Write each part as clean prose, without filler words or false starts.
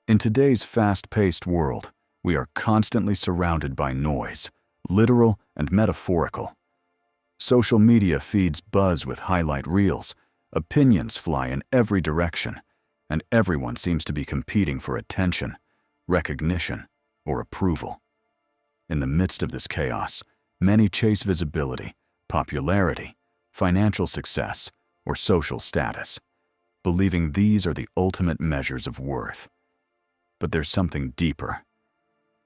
In today's fast-paced world, we are constantly surrounded by noise, literal and metaphorical. Social media feeds buzz with highlight reels, opinions fly in every direction, and everyone seems to be competing for attention, recognition, or approval. In the midst of this chaos, many chase visibility, popularity, financial success, or social status, believing these are the ultimate measures of worth. But there's something deeper,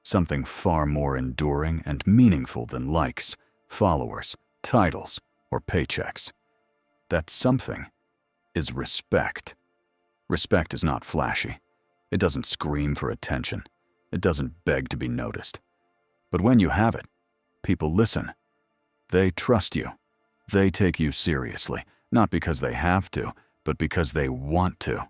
something far more enduring and meaningful than likes, followers, titles, or paychecks. That something is respect. Respect is not flashy. It doesn't scream for attention. It doesn't beg to be noticed. But when you have it, people listen. They trust you. They take you seriously, not because they have to, but because they want to.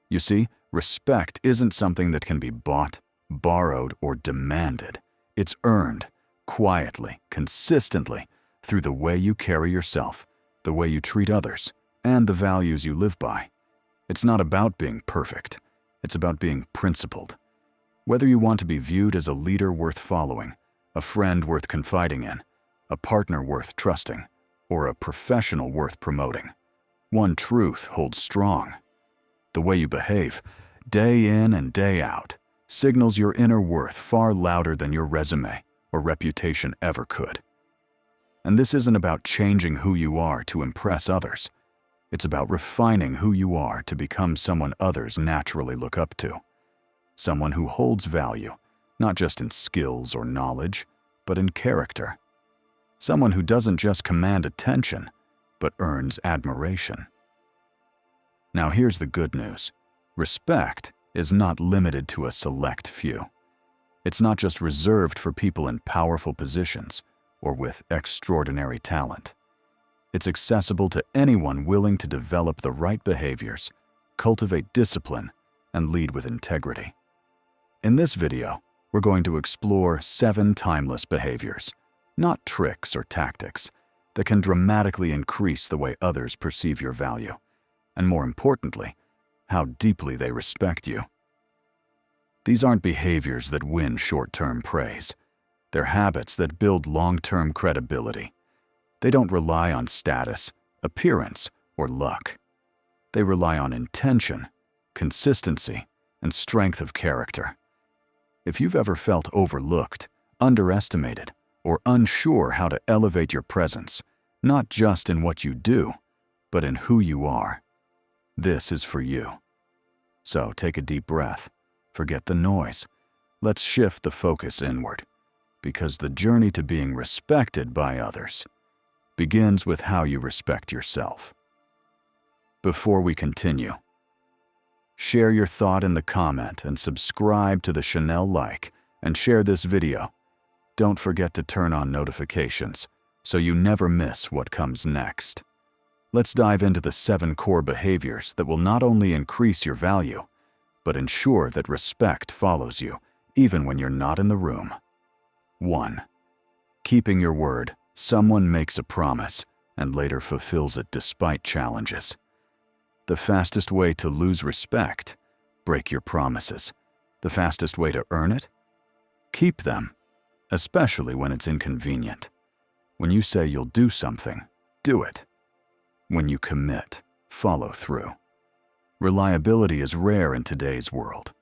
You see, respect isn't something that can be bought, borrowed, or demanded. It's earned, quietly, consistently, through the way you carry yourself, the way you treat others, and the values you live by. It's not about being perfect. It's about being principled. Whether you want to be viewed as a leader worth following, a friend worth confiding in, a partner worth trusting, or a professional worth promoting, one truth holds strong. The way you behave, day in and day out, signals your inner worth far louder than your resume or reputation ever could. And this isn't about changing who you are to impress others. It's about refining who you are to become someone others naturally look up to. Someone who holds value, not just in skills or knowledge, but in character. Someone who doesn't just command attention, but earns admiration. Now here's the good news. Respect is not limited to a select few. It's not just reserved for people in powerful positions or with extraordinary talent. It's accessible to anyone willing to develop the right behaviors, cultivate discipline, and lead with integrity. In this video, we're going to explore 7 timeless behaviors, not tricks or tactics, that can dramatically increase the way others perceive your value, and more importantly, how deeply they respect you. These aren't behaviors that win short-term praise. They're habits that build long-term credibility. They don't rely on status, appearance, or luck. They rely on intention, consistency, and strength of character. If you've ever felt overlooked, underestimated, or unsure how to elevate your presence, not just in what you do, but in who you are, this is for you. So take a deep breath. Forget the noise. Let's shift the focus inward, because the journey to being respected by others begins with how you respect yourself. Before we continue, share your thought in the comment and subscribe to the Chanel Like and share this video. Don't forget to turn on notifications so you never miss what comes next. Let's dive into the 7 core behaviors that will not only increase your value, but ensure that respect follows you even when you're not in the room. 1. Keeping your word. Someone makes a promise and later fulfills it despite challenges. The fastest way to lose respect? Break your promises. The fastest way to earn it? Keep them, especially when it's inconvenient. When you say you'll do something, do it. When you commit, follow through. Reliability is rare in today's world.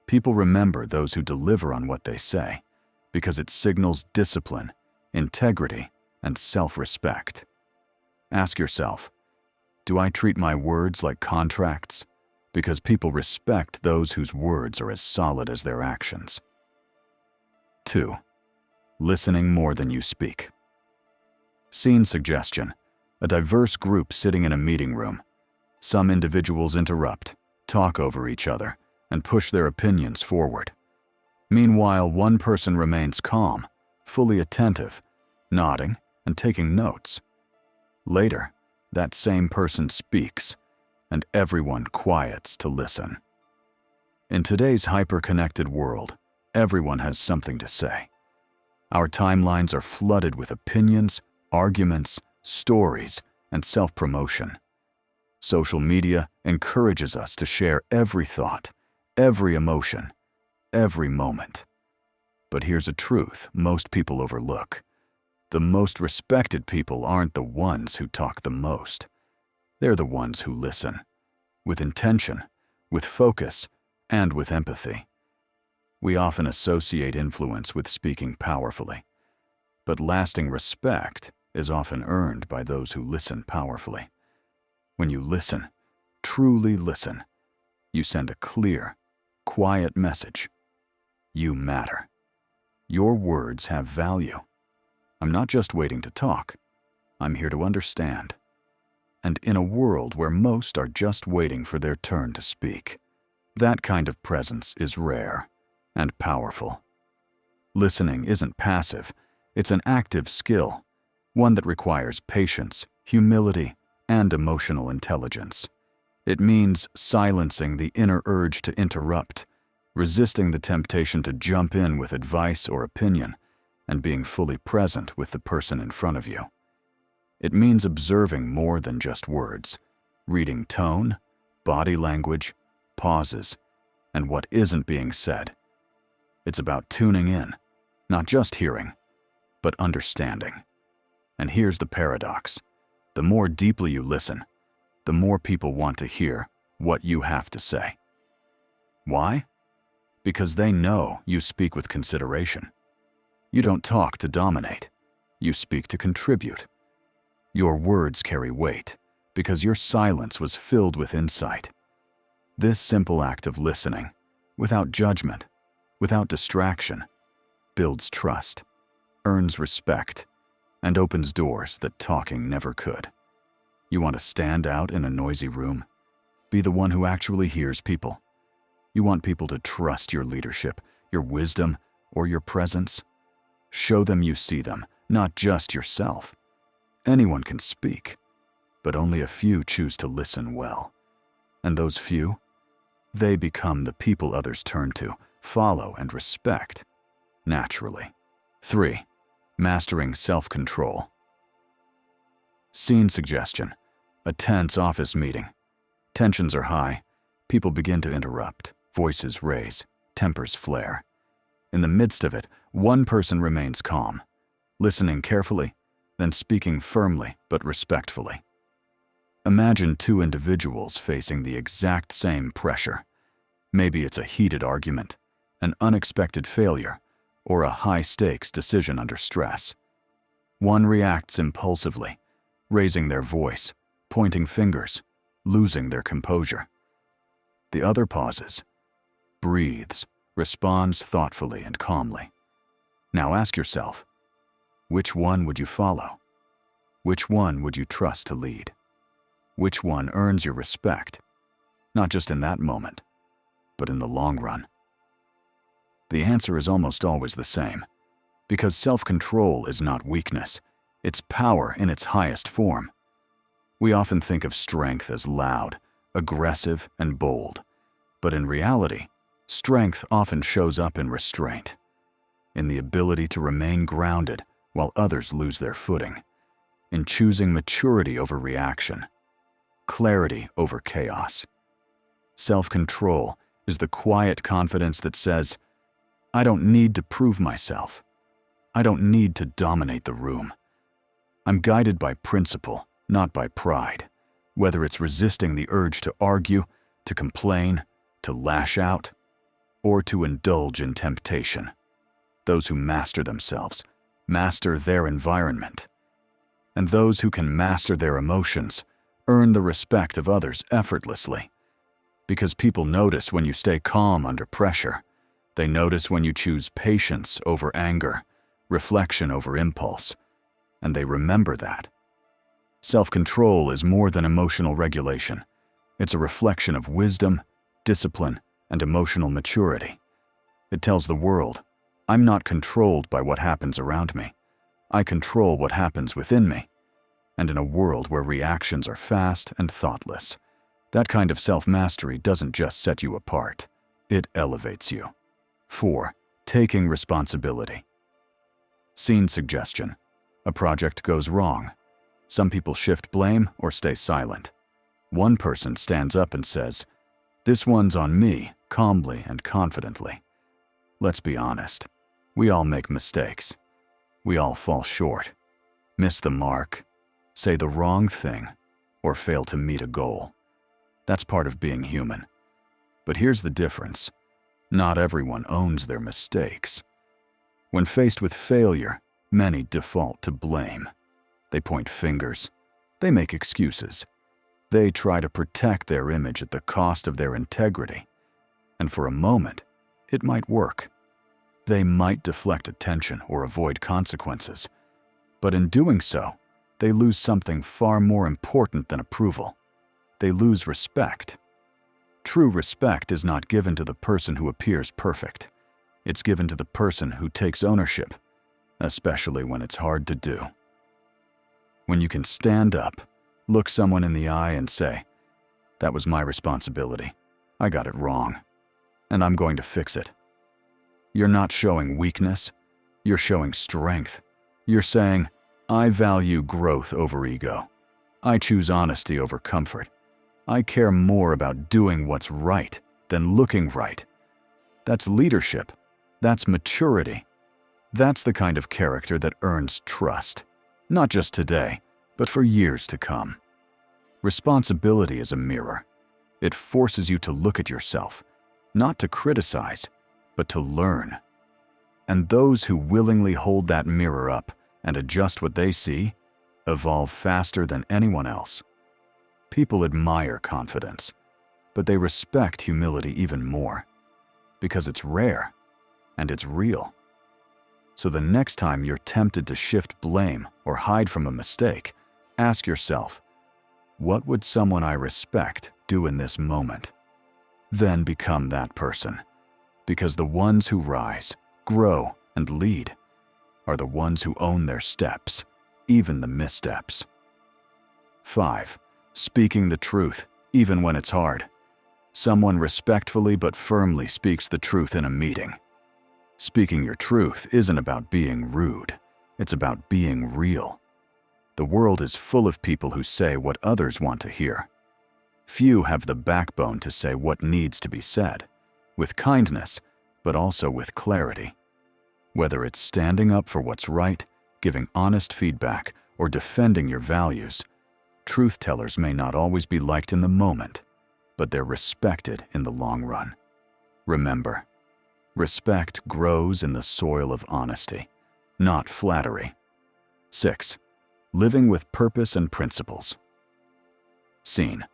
People remember those who deliver on what they say because it signals discipline, integrity, and self-respect. Ask yourself, do I treat my words like contracts? Because people respect those whose words are as solid as their actions. 2. Listening more than you speak. Scene suggestion. A diverse group sitting in a meeting room. Some individuals interrupt, talk over each other, and push their opinions forward. Meanwhile, one person remains calm, fully attentive, nodding and taking notes. Later, that same person speaks, and everyone quiets to listen. In today's hyper-connected world, everyone has something to say. Our timelines are flooded with opinions, arguments, stories, and self-promotion. Social media encourages us to share every thought, every emotion, every moment. But here's a truth most people overlook. The most respected people aren't the ones who talk the most. They're the ones who listen, with intention, with focus, and with empathy. We often associate influence with speaking powerfully, but lasting respect is often earned by those who listen powerfully. When you listen, truly listen, you send a clear, quiet message. You matter. Your words have value. I'm not just waiting to talk. I'm here to understand. And in a world where most are just waiting for their turn to speak, that kind of presence is rare and powerful. Listening isn't passive, it's an active skill, one that requires patience, humility, and emotional intelligence. It means silencing the inner urge to interrupt, resisting the temptation to jump in with advice or opinion, and being fully present with the person in front of you. It means observing more than just words, reading tone, body language, pauses, and what isn't being said. It's about tuning in, not just hearing, but understanding. And here's the paradox. The more deeply you listen, the more people want to hear what you have to say. Why? Because they know you speak with consideration. You don't talk to dominate. You speak to contribute. Your words carry weight because your silence was filled with insight. This simple act of listening, without judgment, without distraction, builds trust, earns respect, and opens doors that talking never could. You want to stand out in a noisy room? Be the one who actually hears people. You want people to trust your leadership, your wisdom, or your presence? Show them you see them, not just yourself. Anyone can speak, but only a few choose to listen well. And those few, they become the people others turn to, follow, and respect, naturally. 3. Mastering self-control. Scene suggestion. A tense office meeting. Tensions are high. People begin to interrupt. Voices raise. Tempers flare. In the midst of it, one person remains calm, listening carefully, then speaking firmly but respectfully. Imagine two individuals facing the exact same pressure. Maybe it's a heated argument, an unexpected failure, or a high-stakes decision under stress. One reacts impulsively, raising their voice, pointing fingers, losing their composure. The other pauses, breathes, responds thoughtfully and calmly. Now ask yourself, which one would you follow? Which one would you trust to lead? Which one earns your respect, not just in that moment, but in the long run? The answer is almost always the same, because self-control is not weakness, it's power in its highest form. We often think of strength as loud, aggressive, and bold, but in reality, strength often shows up in restraint, in the ability to remain grounded while others lose their footing, in choosing maturity over reaction, clarity over chaos. Self-control is the quiet confidence that says, I don't need to prove myself. I don't need to dominate the room. I'm guided by principle, not by pride, whether it's resisting the urge to argue, to complain, to lash out, or to indulge in temptation. Those who master themselves master their environment. And those who can master their emotions earn the respect of others effortlessly. Because people notice when you stay calm under pressure. They notice when you choose patience over anger, reflection over impulse, and they remember that. Self-control is more than emotional regulation. It's a reflection of wisdom, discipline, and emotional maturity. It tells the world, I'm not controlled by what happens around me. I control what happens within me. And in a world where reactions are fast and thoughtless, that kind of self-mastery doesn't just set you apart, it elevates you. 4. Taking responsibility. Scene suggestion. A project goes wrong. Some people shift blame or stay silent. One person stands up and says, "This one's on me, calmly and confidently. Let's be honest. We all make mistakes. We all fall short, miss the mark, say the wrong thing, or fail to meet a goal. That's part of being human. But here's the difference. Not everyone owns their mistakes. When faced with failure, many default to blame. They point fingers. They make excuses. They try to protect their image at the cost of their integrity. And for a moment, it might work. They might deflect attention or avoid consequences. But in doing so, they lose something far more important than approval. They lose respect. True respect is not given to the person who appears perfect. It's given to the person who takes ownership, especially when it's hard to do. When you can stand up, look someone in the eye and say, "That was my responsibility. I got it wrong, and I'm going to fix it." You're not showing weakness. You're showing strength. You're saying, "I value growth over ego. I choose honesty over comfort. I care more about doing what's right than looking right." That's leadership. That's maturity. That's the kind of character that earns trust, not just today, but for years to come. Responsibility is a mirror. It forces you to look at yourself, not to criticize, but to learn. And those who willingly hold that mirror up and adjust what they see evolve faster than anyone else. People admire confidence, but they respect humility even more because it's rare and it's real. So the next time you're tempted to shift blame or hide from a mistake, ask yourself, what would someone I respect do in this moment? Then become that person, because the ones who rise, grow, and lead are the ones who own their steps, even the missteps. 5. Speaking the truth, even when it's hard. Someone respectfully but firmly speaks the truth in a meeting. Speaking your truth isn't about being rude. It's about being real. The world is full of people who say what others want to hear. Few have the backbone to say what needs to be said, with kindness, but also with clarity. Whether it's standing up for what's right, giving honest feedback, or defending your values, truth tellers may not always be liked in the moment, but they're respected in the long run. Remember, respect grows in the soil of honesty, not flattery. 6. Living with purpose and principles. Scene.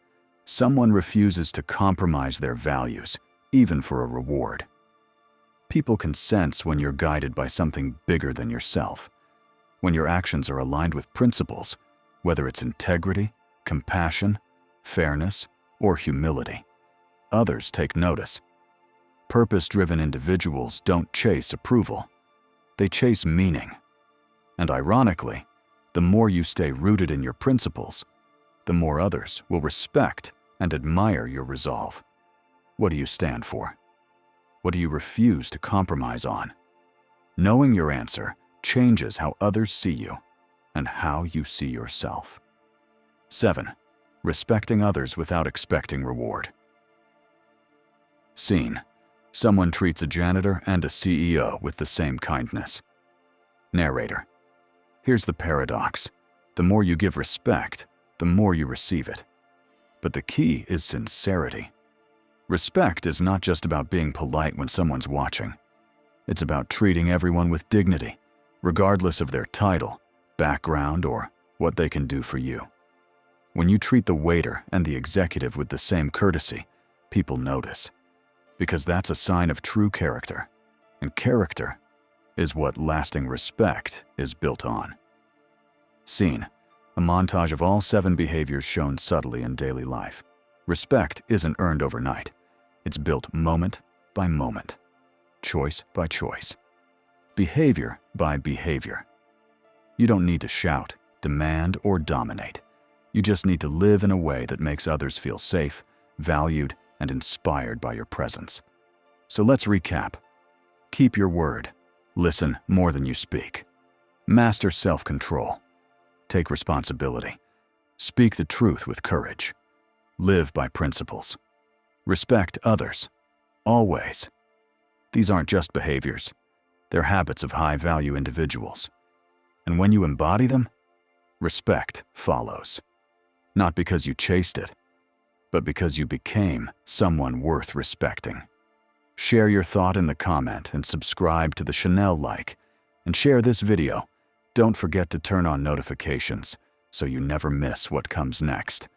Someone refuses to compromise their values, even for a reward. People can sense when you're guided by something bigger than yourself, when your actions are aligned with principles, whether it's integrity, compassion, fairness, or humility. Others take notice. Purpose-driven individuals don't chase approval. They chase meaning. And ironically, the more you stay rooted in your principles, the more others will respect and admire your resolve. What do you stand for? What do you refuse to compromise on? Knowing your answer changes how others see you and how you see yourself. 7. Respecting others without expecting reward. Scene. Someone treats a janitor and a CEO with the same kindness. Narrator. Here's the paradox. The more you give respect, the more you receive it. But the key is sincerity. Respect is not just about being polite when someone's watching. It's about treating everyone with dignity, regardless of their title, background, or what they can do for you. When you treat the waiter and the executive with the same courtesy, people notice, because that's a sign of true character, and character is what lasting respect is built on. Scene. A montage of all 7 behaviors shown subtly in daily life. Respect isn't earned overnight. It's built moment by moment, choice by choice, behavior by behavior. You don't need to shout, demand, or dominate. You just need to live in a way that makes others feel safe, valued, and inspired by your presence. So let's recap. Keep your word. Listen more than you speak. Master self-control. Take responsibility. Speak the truth with courage. Live by principles. Respect others. Always. These aren't just behaviors. They're habits of high-value individuals. And when you embody them, respect follows. Not because you chased it, but because you became someone worth respecting. Share your thought in the comment and subscribe to the Chanel Like. And share this video. Don't forget to turn on notifications so you never miss what comes next.